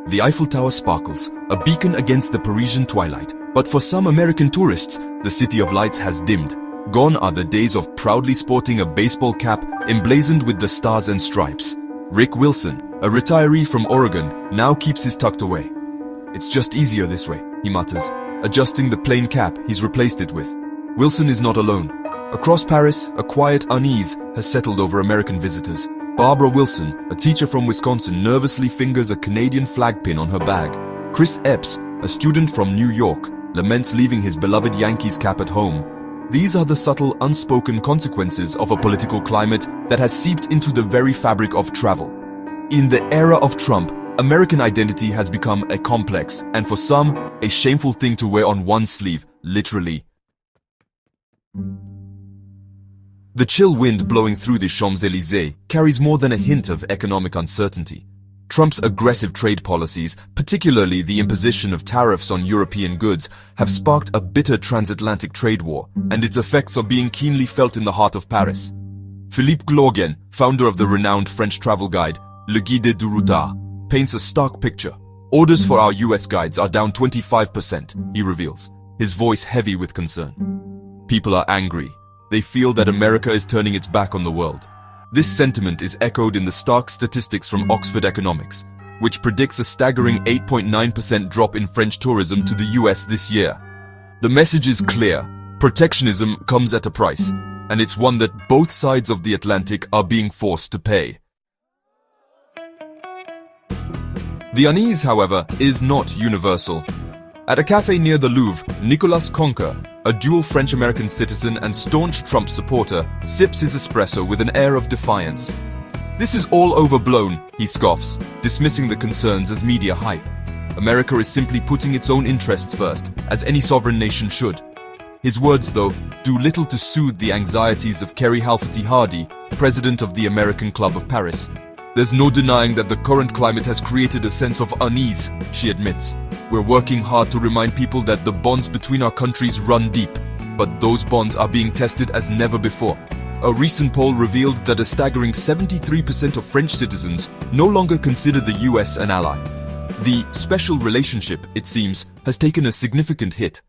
The Eiffel Tower sparkles, a beacon against the Parisian twilight. But for some American tourists, the City of Lights has dimmed. Gone are the days of proudly sporting a baseball cap emblazoned with the stars and stripes. Rick Wilson, a retiree from Oregon, now keeps his tucked away. "It's just easier this way," he mutters, adjusting the plain cap he's replaced it with. Wilson is not alone. Across Paris, a quiet unease has settled over American visitors. Barbara Wilson, a teacher from Wisconsin, nervously fingers a Canadian flag pin on her bag. Chris Epps, a student from New York, laments leaving his beloved Yankees cap at home. These are the subtle, unspoken consequences of a political climate that has seeped into the very fabric of travel. In the era of Trump, American identity has become a complex, and for some, a shameful thing to wear on one sleeve, literally. The chill wind blowing through the Champs-Élysées carries more than a hint of economic uncertainty. Trump's aggressive trade policies, particularly the imposition of tariffs on European goods, have sparked a bitter transatlantic trade war, and its effects are being keenly felt in the heart of Paris. Philippe Glaugen, founder of the renowned French travel guide, Le Guide du Routard, paints a stark picture. "Orders for our US guides are down 25%, he reveals, his voice heavy with concern. People are angry. They feel that America is turning its back on the world. This sentiment is echoed in the stark statistics from Oxford Economics, which predicts a staggering 8.9% drop in French tourism to the US this year. The message is clear. Protectionism comes at a price, and it's one that both sides of the Atlantic are being forced to pay. The unease, however, is not universal. At a cafe near the Louvre, Nicolas Conquer, a dual French-American citizen and staunch Trump supporter, sips his espresso with an air of defiance. "This is all overblown," he scoffs, dismissing the concerns as media hype. America is simply putting its own interests first, as any sovereign nation should. His words, though, do little to soothe the anxieties of Kerry Halferty Hardy, president of the American Club of Paris. "There's no denying that the current climate has created a sense of unease," she admits. "We're working hard to remind people that the bonds between our countries run deep, but those bonds are being tested as never before." A recent poll revealed that a staggering 73% of French citizens no longer consider the US an ally. The special relationship, it seems, has taken a significant hit.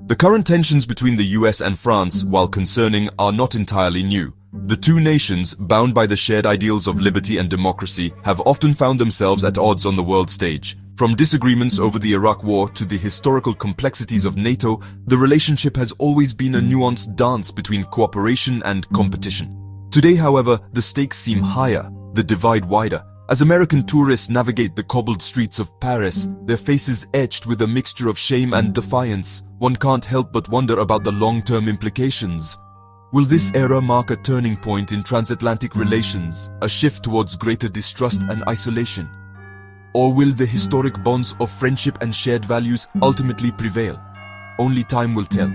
The current tensions between the US and France, while concerning, are not entirely new. The two nations, bound by the shared ideals of liberty and democracy, have often found themselves at odds on the world stage. From disagreements over the Iraq War to the historical complexities of NATO, the relationship has always been a nuanced dance between cooperation and competition. Today, however, the stakes seem higher, the divide wider. As American tourists navigate the cobbled streets of Paris, their faces etched with a mixture of shame and defiance, one can't help but wonder about the long-term implications. Will this era mark a turning point in transatlantic relations, a shift towards greater distrust and isolation? Or will the historic bonds of friendship and shared values ultimately prevail? Only time will tell.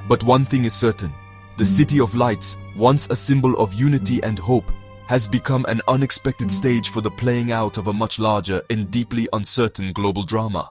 But one thing is certain, the City of Lights, once a symbol of unity and hope, has become an unexpected stage for the playing out of a much larger and deeply uncertain global drama.